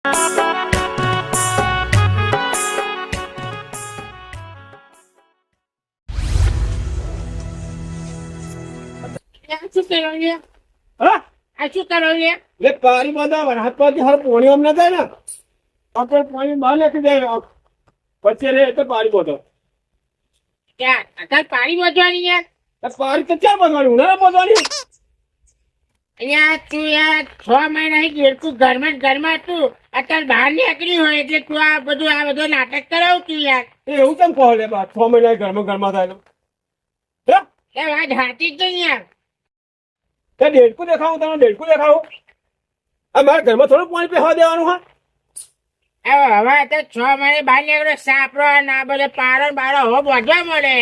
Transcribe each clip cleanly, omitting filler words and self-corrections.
શું કરો છે? હા આ શું કરો છે? લે પાણી બાંધા હાથ પાછી હાલ પાણી અમને થાય ને આપણે પાણી બહાર નાખી દે પછી રે એટલે પાણી બાંધો ક્યાં અત્યારે પાણી વધવાની યાર? પાણી તો ક્યાં બાંધવાની ઉનાળા બાંધવાની અહીંયા તું યાર 6 મહિના ગેરતું ઘરમાં તું અત્યારે બહાર નીકળી હોય એટલે તું આ બધું નાટક કરાવું તું યાર. એવું કેમ કહો લે 6 મહિના ઘરમાં થાય એ વાત હાથી જ નહીં યાર. દેડકું દેખાવું તમે દેડકું દેખાવું આ મારા ઘરમાં થોડું પાણી પીવા દેવાનું હા હવે અત્યારે 6 મહિને બહાર નીકળો સાપરો ના બધે પારો બારો હો વધવા મળે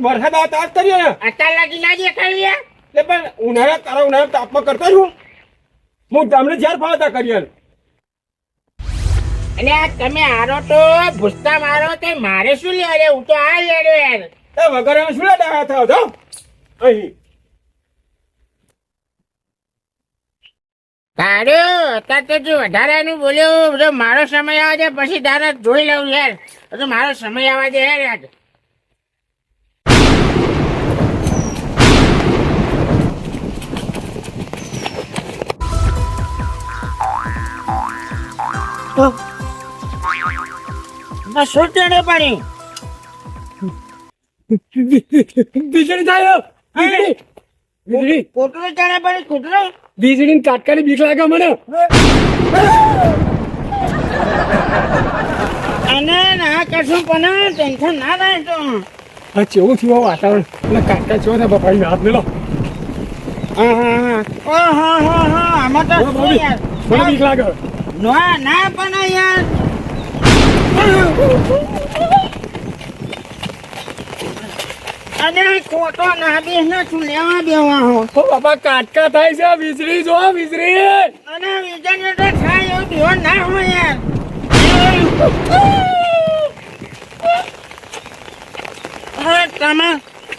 વરસાદ આવે તાજ કરીએ ને અત્યારે લાગી ના દેખાયું યાર. એટલે પણ ઉનાળા તાપમાં કરતા છું હું તમને જ્યાં ફાવતા કરીએ અને તમે હારો તો ભૂસતા મારો તો મારે શું લે હું તો આ લેડ્યો યાર. વગર એમ શું ડાયા થાવ છો અહીં તારું અત્યારે તો જો વધારાનું બોલ્યો જો મારો સમય આવે છે પછી તારે જોઈ લઉં યાર. તો મારો સમય આવે છે યાર. શું ટેણે પાણી વીજળી થાય વીજળી કૂતરું ટેણે પાણી કૂતરું વીજળી કાટકાની બીક લાગે મને અને ના કશું પણ ટેન્શન ના થાય તો હા કેવું થયું વાતાવરણ અને કાટકા ચો છે બપાઈ હાથ મેલો આમાં તો શું યાર મને બીક લાગે ના પણ યાર અને ખોટો ના બેસ ને શું લેવા બેવા હો બાપા કાટકા થાય છે વીજળી જો વીજળી અને વીજળી તો થાય એવું ધ્યાન ના હોય યાર.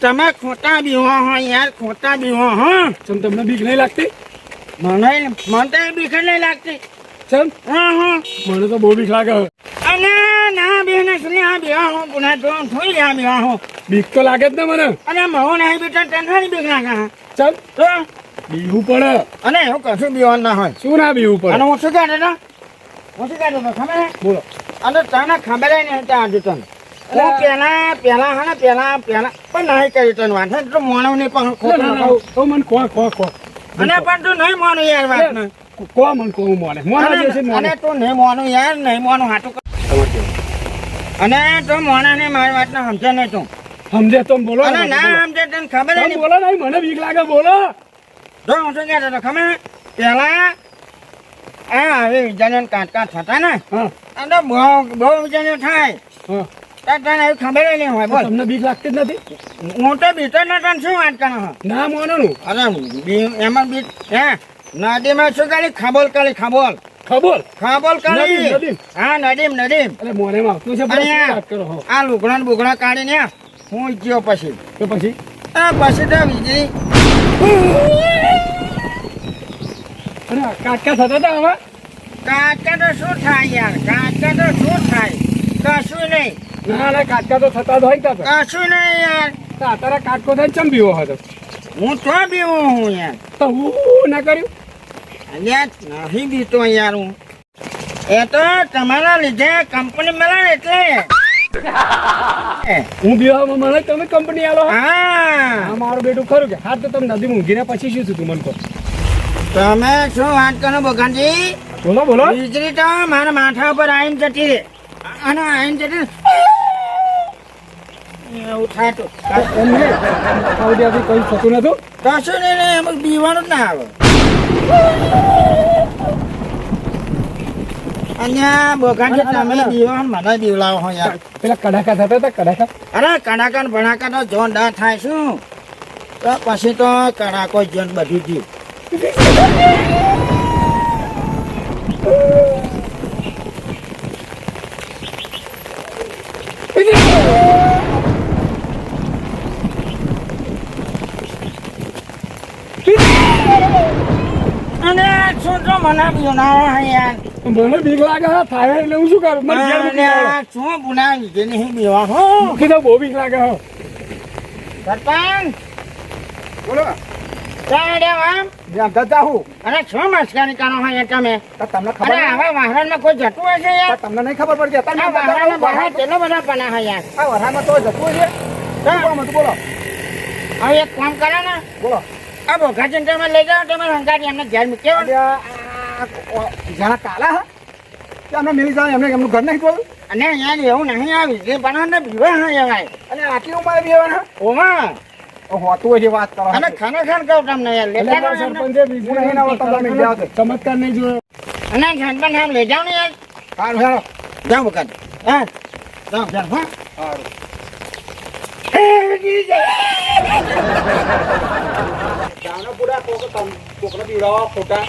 તમે ખોટા બીવા હો યાર ખોટા બીવા હો. તમને બીક નહીં લાગતી મને તો બીક નહીં લાગતી. ચમ હા મને તો બહુ બીક લાગે અને ના બેન આ બેવા હો પુના તો થોડી રહ્યા બેવા હો બીક તો લાગે જ ને મને અને મહો નહીં બેટા ટેન્શન બીક લાગે ચમ તો બીવું પડે અને એવું કશું બીવાનું ના હોય. શું ના બીવું પડે અને હું શું કાઢે ખબર બોલો અને તને ખબર નહીં ત્યાં આજે તને હું પેલા હા ને પેલા પણ નહીં કરી તને વાત તો મોણવ ને પણ મને કો અને પણ તું નહીં મોનું યાર વાત ને કો મને કો મોને અને તું નહીં મોનું યાર નહીં મોનું હાટું અને તું મોણા ને મારી વાત ને સમજે નહીં તું સમજે તો બોલો અને ના સમજે તને ખબર નહીં બોલો નહીં મને બીક લાગે બોલો જો હું શું કહેતો ખબર પેલા હવે વિજ્ઞાન કાટકા થતા ને અને બહુ વિજ્ઞાન થાય તને એવું ખબર નહીં હોય બોલ તમને બીક લાગતી જ નથી હું તો બીતો ન તને શું વાત કરો ના મોનોનું અરે એમાં બી હે નદીમાં શું કરી ખબોલ કરી ખબોલ કરી હા નદીમ અરે મોનેમાં આવતું છે વાત કરો આ લુગડા ને બુગડા કાઢીને હું ગયો પછી તો પછી પછી તો વીજળી અરે કાટકા થતા હતા હવે કાચકા તો શું થાય યાર કાચકા તો શું થાય કશું નહીં ના કાટકા તો થતા જ હોય કશું નહીં યાર તારા કાટકો થાય ચમ બીવો હતો હું તો બીવું હું યાર તો હું ના કર્યું અલ્યા નહીં બીતો યાર હું એ તો તમારા લીધે કંપની મળે એટલે હું બીવામાં મને તમે કંપની આલો હા મારું બેટું ખરું કે હા તો તમે નદી ઊંઘીને પછી શું થયું મને કહો તમે શું વાત કરો બગાનજી બોલો વીજળી તો મારા માથા ઉપર આવીને જતી રે અને આવીને જતી એવું થાય તો કઈ થતું નતું કશું નહીં એમ બીવાનું જ ના આવે અહીંયા બગાનજી તમે બીવાનું મને બીવલાવો હો યાર પેલા કડાકા થતા હતા કડાકા અરે કડાકા ભડાકા તો જોરદાર થાય શું તો પછી તો કડાકો જોન બધું જીવ અને શું તો ના બીજો ના હા યાર મને બીક લાગે હા થાય એટલે હું શું કરું મને ઘેર મૂકી જાઓ. શું ગુના લીધે નહીં બીવા હો મૂકી દો બહુ બીક લાગે હા સરપંચ બોલો ચાડે આમ જ્યાં જતા હું અને શું મસ્કરી કરો હા યાર તમે તમને અરે ખબર હવે વાહનમાં કોઈ જતું હશે યાર તમને નહીં ખબર પડતી આ વાહનમાં બહાર કેટલો બધા પના હા યાર આ વરામાં તો જતું છે બોલો હવે એક કામ કરો ને બોલો આ બોખા ચિંતામાં લઈ જાઓ તમે હંગાથી એમને ઘેર મૂક્યો જ્યાં કાલા હા ત્યાં અમને મિલી જાય એમને એમનું ઘર નહીં જોયું અને યાર એવું નહીં આવી જે બનાવને બીવા હા યાર અને આટલી ઉંમરે બેવાના ઓમાં હોતું હોય જે વાત કરો અને ખરેખર કહું તમને યાર લેતા જાઓ એમને. સરપંચે બીજું નહીં ના હોતા તમે જાઓ તો. ચમત્કાર નહીં જોયો અને સરપંચ આમ લઈ જાઓ ને યાર સારું સારું જાઓ વખત હા જાઓ જાઓ હા સારું જાનો પૂરા કોકને પીવડાવો ખોટા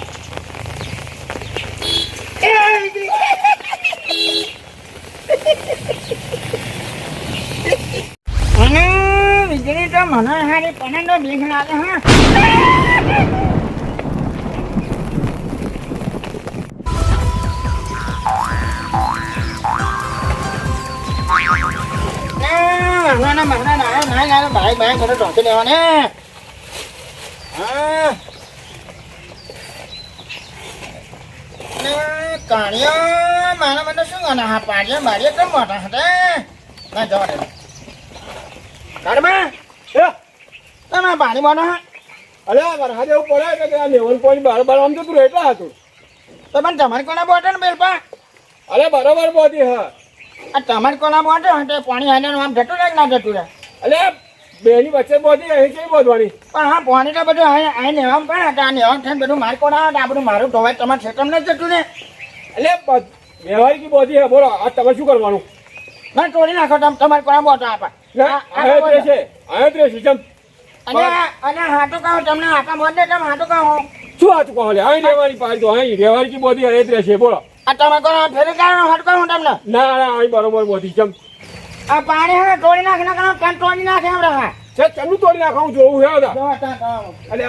અને વીજળી તો મને હારી પણ તો બીક લાગે હા ભાઈ ભાઈ મને ટોકી લેવાને હા કાણિયો મારા મને શું ગાના હા પાડીએ બાડીએ કેમ મોટા હતા ના જવા દે કાઢમાં તમે પાણી મોટા હા અરે વરસાદ એવું પડે કે આ લેવલ પોઈન્ટ બાર બાર આમ જતું રહેતા હતું તો પણ તમારે કોના બોટે ને બેલપા અરે બરોબર પહોંચી હા આ તમારે કોના બોટે હટે પાણી હાને આમ જતું રહે કે ના જતું રહે અલે બેની વચ્ચે પહોંચી અહીં કેવી પહોંચવાની પણ હા પાણી તો બધું અહીં નેવામ પણ હતા નેવામ થઈને બધું માર કોના આ બધું મારું ધોવાય તમારે ખેતમ નથી જતું ને એટલે વ્યવહાર કી પહોંચી હે બોલો આ તમે શું કરવાનું ના તોડી નાખો તમે તમારે કોના બોટો આપા આયો જ રહેશે ચમ અને હાટું કહો તમને આપા મોટ દે તમે હાટું કહો શું હાથું કહો લે અહીં રહેવાની પાડી તો અહીં વ્યવહાર કી પહોંચી અહીં જ રહેશે બોલો આ તમે કોના ફેરી કાઢો હાટું કહું તમને ના ના અહીં બરોબર પહોંચી ચમ આ પાણી હવે તોડી નાખી નાખો કાન તોડી નાખે એમ રહે છે ચમનું તોડી નાખો હું જોવું હે બધા જો તા કહો અલે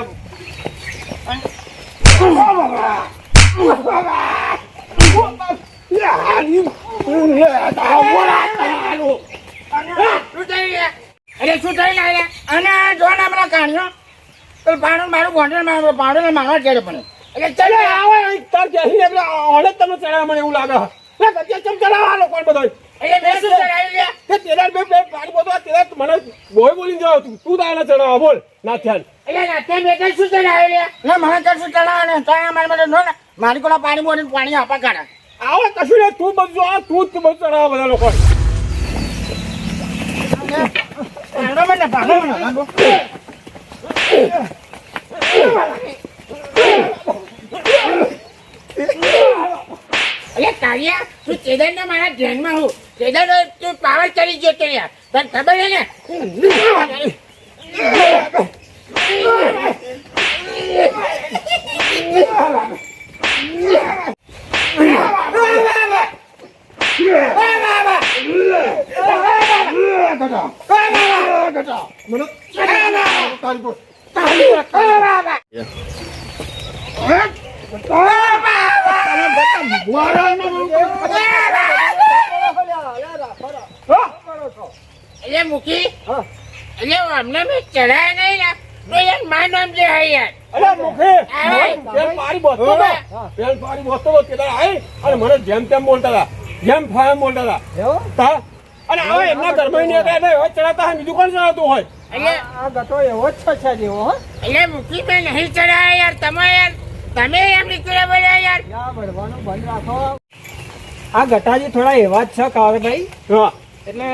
અરે શું થઈ ના અને જો ને હમણાં કાઢ્યો તો પાડું મારું ગોંડલ પાડું મારવા ચડે પણ એટલે ચલે આવે અહીં તાર કેસી ને પેલા ઓળે તમે ચડાવવા મને એવું લાગે લે ગત્યા ચમ ચડાવવા લોકો બધો એટલે મેં શું ચડાવી લે તે તેરા બે બે પાડી બધો તેરા મને બોય બોલીને જાવ તું દાના ચડાવવા બોલ ના થયા એટલે નાતે મેં કઈ શું ચડાવી લે ના મને કઈ શું ચડાવે ને ત્યાં મારે મને નો ને મારી કોલા પાણી બોલીને પાણી આપા કાઢે આવે કશું ને તું બધું આ તું જ બધું ચડાવવા બધા લોકો પાડો મને અરે કાળિયા તું ચેદન ને મારા ધ્યાનમાં હું ચેદન તું પાવર ચડી ગયો તો યાર તને ખબર છે ને એટલે મૂકી એટલે અમને મેં ચડાયા નહીં ને તો યાર મારું નામ જે હે યાર અરે મુખે પેલ પાડી બોતો પેલ પાડી બોતો કેદા આય અને મને જેમ તેમ બોલતા હતા જેમ ફાયમ બોલતા હતા તા અને હવે એમના ઘરમાં ને કે હવે ચડાતા હોય બીજું કોણ ચડાવતું હોય એટલે આ ગટો એવો જ છે જેવો હો એટલે મૂકી મેં નહીં ચડાયા યાર તમે એમ નીકળ્યા બોલ્યા યાર યા બળવાનું બંધ રાખો આ ગટાજી થોડા એવા જ છે કાળભાઈ હા એટલે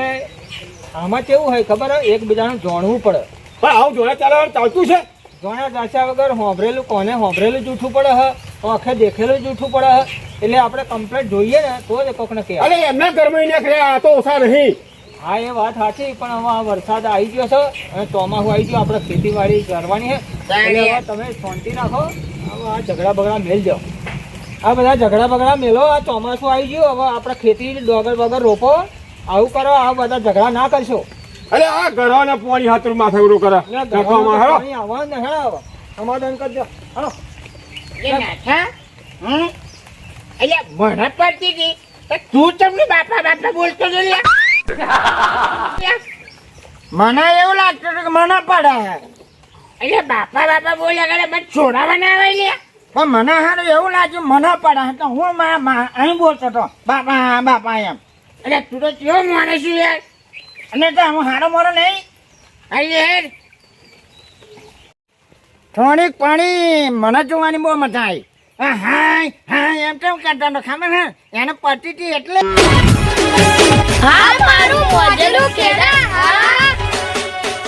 આમાં કેવું હોય ખબર હોય એકબીજાને જોણવું પડે પણ આવું જોડે ચાલતું છે જોણા જાચ્યા વગર હોંભરેલું કોને હોંભરેલું જૂઠું પડે હ આંખે દેખેલું જૂઠું પડે હ એટલે આપણે કમ્પ્લેટ જોઈએ ને તો જ કોકને કહેવાય અરે એમના ઘરમાં નીકળ્યા આ તો ઓછા નહીં હા એ વાત સાચી પણ હવે આ વરસાદ આવી ગયો છે અને ચોમાસું આવી ગયું આપણે ખેતીવાડી કરવાની છે એટલે હવે તમે શાંતિ રાખો હવે આ ઝઘડા બગડા મેલ જાઓ આ બધા ઝઘડા બગડા મેલો આ ચોમાસું આવી ગયું હવે આપણે ખેતી ડોગર બગર રોપો આવું કરો આ બધા ઝઘડા ના કરશો અરે આ ઘરવાના પાણી હાથર માથે ઉડું કરે પાણી આવવા ને હેડા સમાધાન કરજો હાલો એ નાથા એટલે મને પડતી હતી તો તું તમને બાપા બાપા બોલતો હતો લ્યા? મને એવું લાગતું હતું કે મને પડે એટલે બાપા બાપા બોલ્યા કરે મને છોડાવવાના આવે લ્યા. પણ મને હારું એવું લાગ્યું મને પડે તો હું અહીં બોલતો હતો બાપા બાપા એમ. એટલે તું તો કેવો માણસ છું યાર. અને તો હું હારો મોરો નહીં યાર. થોડીક પાણી મને જોવાની બહુ મજા આવી. હાય હાય એમ કેમ કરતો હતો ખબર હે એને પતી હતી એટલે હા મારું મોજેલું કેડા હા